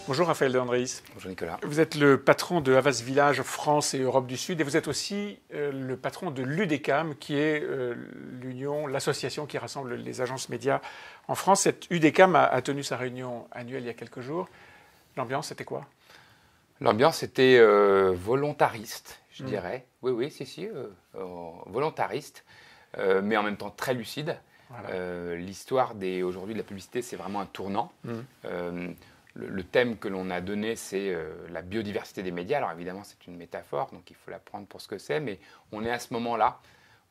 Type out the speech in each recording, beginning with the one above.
Bonjour Raphaël de Andréis. Bonjour Nicolas. Vous êtes le patron de Havas Village France et Europe du Sud et vous êtes aussi le patron de l'UDECAM qui est l'association qui rassemble les agences médias en France. Cette UDECAM a tenu sa réunion annuelle il y a quelques jours. L'ambiance, c'était quoi? L'ambiance était volontariste, je dirais. Oui, volontariste, mais en même temps très lucide. Voilà. L'histoire aujourd'hui de la publicité, c'est vraiment un tournant. Le thème que l'on a donné, c'est la biodiversité des médias. Alors évidemment, c'est une métaphore, donc il faut la prendre pour ce que c'est, mais on est à ce moment-là.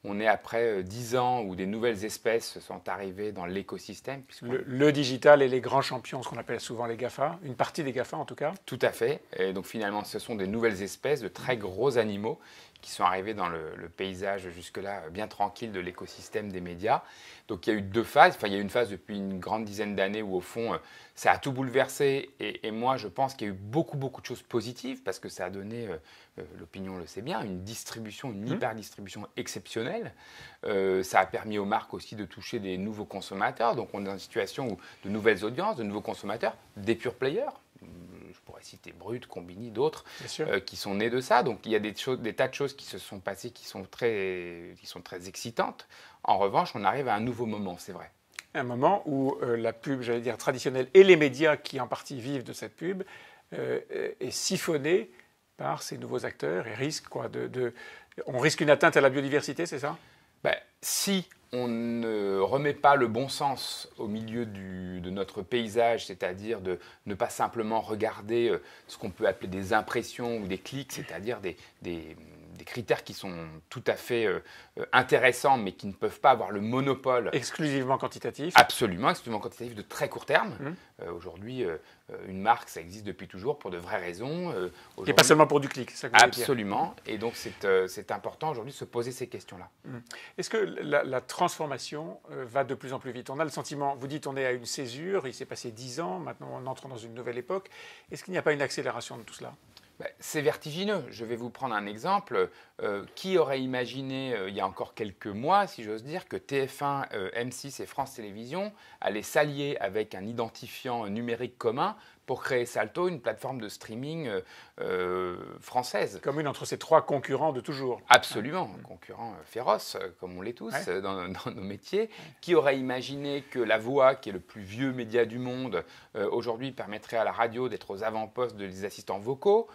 On est après 10 ans où des nouvelles espèces sont arrivées dans l'écosystème. Le digital et les grands champions, ce qu'on appelle souvent les GAFA, une partie des GAFA en tout cas. Tout à fait. Et donc finalement, ce sont des nouvelles espèces de très gros animaux qui sont arrivés dans le paysage jusque-là bien tranquille de l'écosystème des médias. Donc il y a eu deux phases. Enfin, il y a eu une phase depuis une grande dizaine d'années où au fond, ça a tout bouleversé. Et moi, je pense qu'il y a eu beaucoup de choses positives parce que ça a donné, l'opinion le sait bien, une distribution, une hyper-distribution exceptionnelle. Ça a permis aux marques aussi de toucher des nouveaux consommateurs. Donc on est dans une situation où de nouvelles audiences, de nouveaux consommateurs, des pure players. Je pourrais citer Brut, Combini, d'autres qui sont nés de ça. Donc il y a des tas de choses qui se sont passées qui sont très excitantes. En revanche, on arrive à un nouveau moment, c'est vrai. Un moment où la pub, j'allais dire traditionnelle, et les médias qui en partie vivent de cette pub, est siphonnée par ces nouveaux acteurs et risque on risque une atteinte à la biodiversité, c'est ça? Si on ne remet pas le bon sens au milieu de notre paysage, c'est-à-dire de ne pas simplement regarder ce qu'on peut appeler des impressions ou des clics, c'est-à-dire des critères qui sont tout à fait intéressants, mais qui ne peuvent pas avoir le monopole. Exclusivement quantitatif. Absolument, exclusivement quantitatif de très court terme. Aujourd'hui, une marque, ça existe depuis toujours pour de vraies raisons. Et pas seulement pour du clic, c'est ça que vous voulez dire. Absolument. Et donc, c'est important aujourd'hui de se poser ces questions-là. Est-ce que la transformation va de plus en plus vite? On a le sentiment, vous dites on est à une césure, il s'est passé 10 ans, maintenant on entre dans une nouvelle époque. Est-ce qu'il n'y a pas une accélération de tout cela? C'est vertigineux. Je vais vous prendre un exemple. Qui aurait imaginé, il y a encore quelques mois, si j'ose dire, que TF1, M6 et France Télévisions allaient s'allier avec un identifiant numérique commun pour créer Salto, une plateforme de streaming française. Commune entre ces trois concurrents de toujours. Absolument, concurrents féroces, comme on l'est tous dans nos métiers. Qui aurait imaginé que La Voix, qui est le plus vieux média du monde, aujourd'hui permettrait à la radio d'être aux avant-postes des assistants vocaux,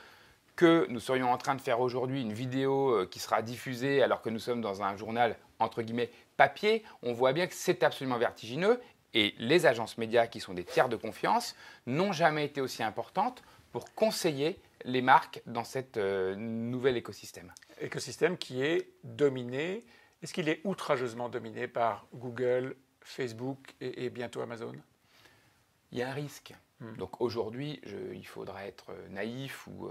que nous serions en train de faire aujourd'hui une vidéo qui sera diffusée alors que nous sommes dans un journal, entre guillemets, papier. On voit bien que c'est absolument vertigineux. Et les agences médias, qui sont des tiers de confiance, n'ont jamais été aussi importantes pour conseiller les marques dans cet nouvel écosystème. Écosystème qui est dominé. Est-ce qu'il est outrageusement dominé par Google, Facebook et bientôt Amazon? Il y a un risque. Donc aujourd'hui, il faudra être naïf ou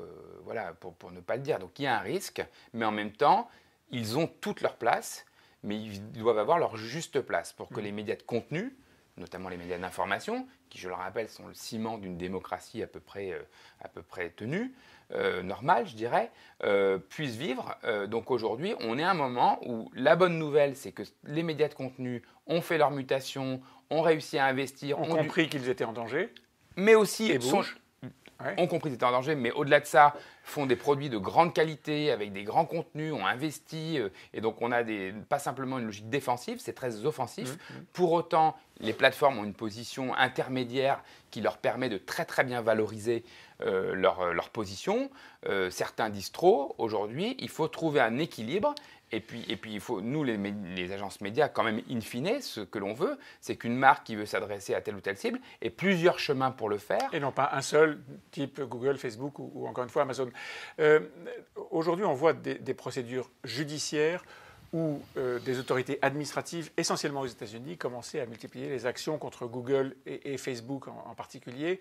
pour ne pas le dire. Donc il y a un risque, mais en même temps, ils ont toute leur place, mais ils doivent avoir leur juste place pour que les médias de contenu, notamment les médias d'information, qui, je le rappelle, sont le ciment d'une démocratie à peu près tenue, normale, je dirais, puissent vivre. Donc aujourd'hui, on est à un moment où la bonne nouvelle, c'est que les médias de contenu ont fait leur mutation, ont réussi à investir. Ont compris qu'ils étaient en danger. Mais aussi ont compris qu'ils étaient en danger, mais au-delà de ça, font des produits de grande qualité, avec des grands contenus, ont investi, et donc on a pas simplement une logique défensive, c'est très offensif. Pour autant, les plateformes ont une position intermédiaire qui leur permet de très bien valoriser leur position. Certains disent trop. Aujourd'hui, il faut trouver un équilibre. Et puis il faut, nous, les agences médias, quand même, in fine, ce que l'on veut, c'est qu'une marque qui veut s'adresser à telle ou telle cible ait plusieurs chemins pour le faire. Et non pas un seul, type Google, Facebook ou encore une fois Amazon. Aujourd'hui, on voit des procédures judiciaires où des autorités administratives, essentiellement aux États-Unis, commençaient à multiplier les actions contre Google et Facebook en particulier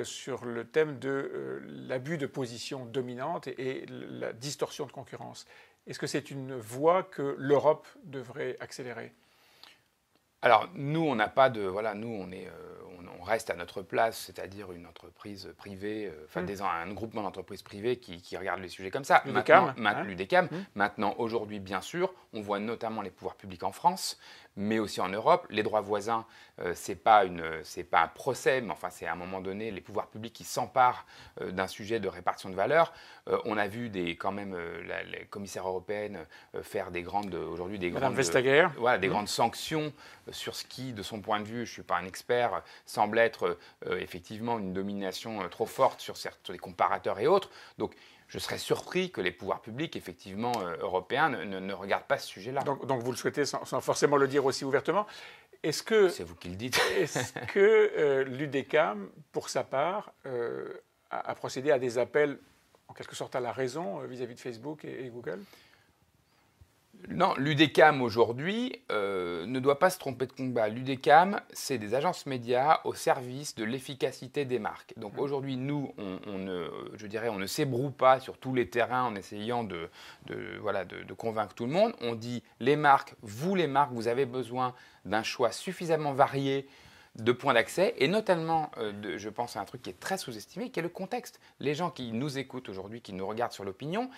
sur le thème de l'abus de position dominante et la distorsion de concurrence. Est-ce que c'est une voie que l'Europe devrait accélérer? Alors, nous, on n'a pas de... Voilà, nous, on reste à notre place, c'est-à-dire une entreprise privée, un groupement d'entreprises privées qui regarde les sujets comme ça. L'UDECAM. Maintenant, aujourd'hui, bien sûr, on voit notamment les pouvoirs publics en France, mais aussi en Europe. Les droits voisins, c'est pas un procès, mais enfin, c'est à un moment donné les pouvoirs publics qui s'emparent d'un sujet de répartition de valeur. On a vu quand même les commissaires européennes faire des grandes sanctions sur ce qui, de son point de vue, je ne suis pas un expert, semble être effectivement une domination trop forte sur les comparateurs et autres. Donc, je serais surpris que les pouvoirs publics, effectivement, européens, ne regardent pas ce sujet-là. Donc vous le souhaitez sans forcément le dire aussi ouvertement. C'est vous qui le dites. Est-ce que l'UDECAM, pour sa part, a procédé à des appels, en quelque sorte, à la raison vis-à-vis de Facebook et Google ? Non, l'UDECAM aujourd'hui ne doit pas se tromper de combat. L'UDECAM, c'est des agences médias au service de l'efficacité des marques. Donc aujourd'hui, nous, on ne s'ébroue pas sur tous les terrains en essayant de convaincre tout le monde. On dit les marques, vous avez besoin d'un choix suffisamment varié de points d'accès, et notamment, je pense à un truc qui est très sous-estimé, qui est le contexte. Les gens qui nous écoutent aujourd'hui, qui nous regardent sur l'opinion,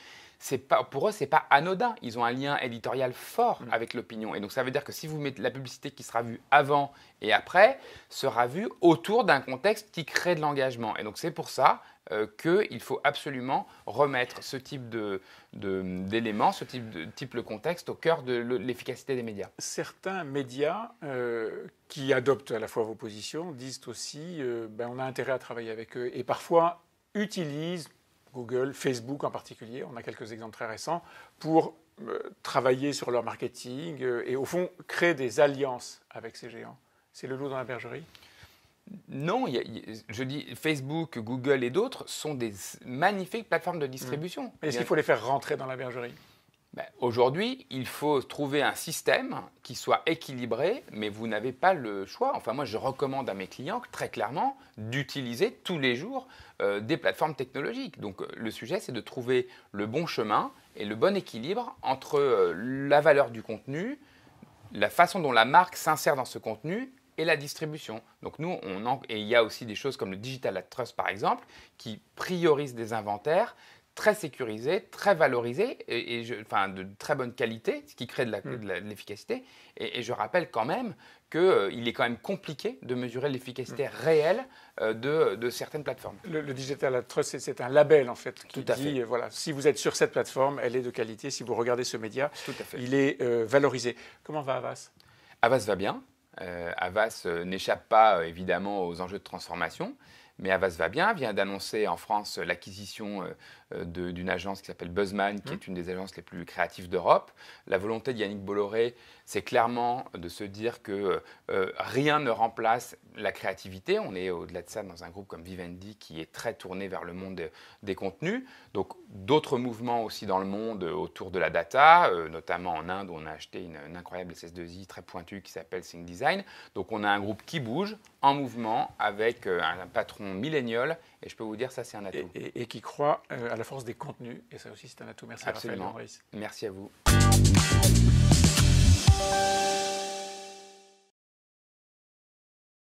pour eux, ce n'est pas anodin. Ils ont un lien éditorial fort avec l'opinion. Et donc, ça veut dire que si vous mettez la publicité qui sera vue avant et après, sera vue autour d'un contexte qui crée de l'engagement. Et donc, c'est pour ça qu'il faut absolument remettre ce type d'éléments, ce type de contexte au cœur de l'efficacité des médias. Certains médias qui adoptent à la fois vos positions disent aussi on a intérêt à travailler avec eux et parfois utilisent Google, Facebook en particulier, on a quelques exemples très récents, pour travailler sur leur marketing et au fond créer des alliances avec ces géants. C'est le loup dans la bergerie ? Non, je dis Facebook, Google et d'autres sont des magnifiques plateformes de distribution. Est-ce qu'il faut les faire rentrer dans la bergerie ? Aujourd'hui, il faut trouver un système qui soit équilibré, mais vous n'avez pas le choix. Enfin, moi, je recommande à mes clients, très clairement, d'utiliser tous les jours des plateformes technologiques. Donc, le sujet, c'est de trouver le bon chemin et le bon équilibre entre la valeur du contenu, la façon dont la marque s'insère dans ce contenu et la distribution. Donc, et il y a aussi des choses comme le Digital Ad Trust, par exemple, qui priorisent des inventaires très sécurisé, très valorisé, de très bonne qualité, ce qui crée de l'efficacité. Et je rappelle quand même qu'il est quand même compliqué de mesurer l'efficacité réelle de certaines plateformes. Le Digital Ad Trust, c'est un label en fait qui Tout à dit, fait. voilà, si vous êtes sur cette plateforme, elle est de qualité. Si vous regardez ce média, il est valorisé. Comment va Havas ? Havas va bien. Havas n'échappe pas évidemment aux enjeux de transformation. Mais Havas va bien, vient d'annoncer en France l'acquisition d'une agence qui s'appelle Buzzman, qui est une des agences les plus créatives d'Europe. La volonté de Yannick Bolloré, c'est clairement de se dire que rien ne remplace la créativité. On est au-delà de ça dans un groupe comme Vivendi qui est très tourné vers le monde des contenus. Donc d'autres mouvements aussi dans le monde autour de la data, notamment en Inde où on a acheté une incroyable SS2I très pointue qui s'appelle Think Design. Donc on a un groupe qui bouge, en mouvement, avec un patron millénial, et je peux vous dire ça c'est un atout. Et qui croit à la force des contenus, et ça aussi c'est un atout. Merci Absolument. Raphaël Lemrys. Merci à vous.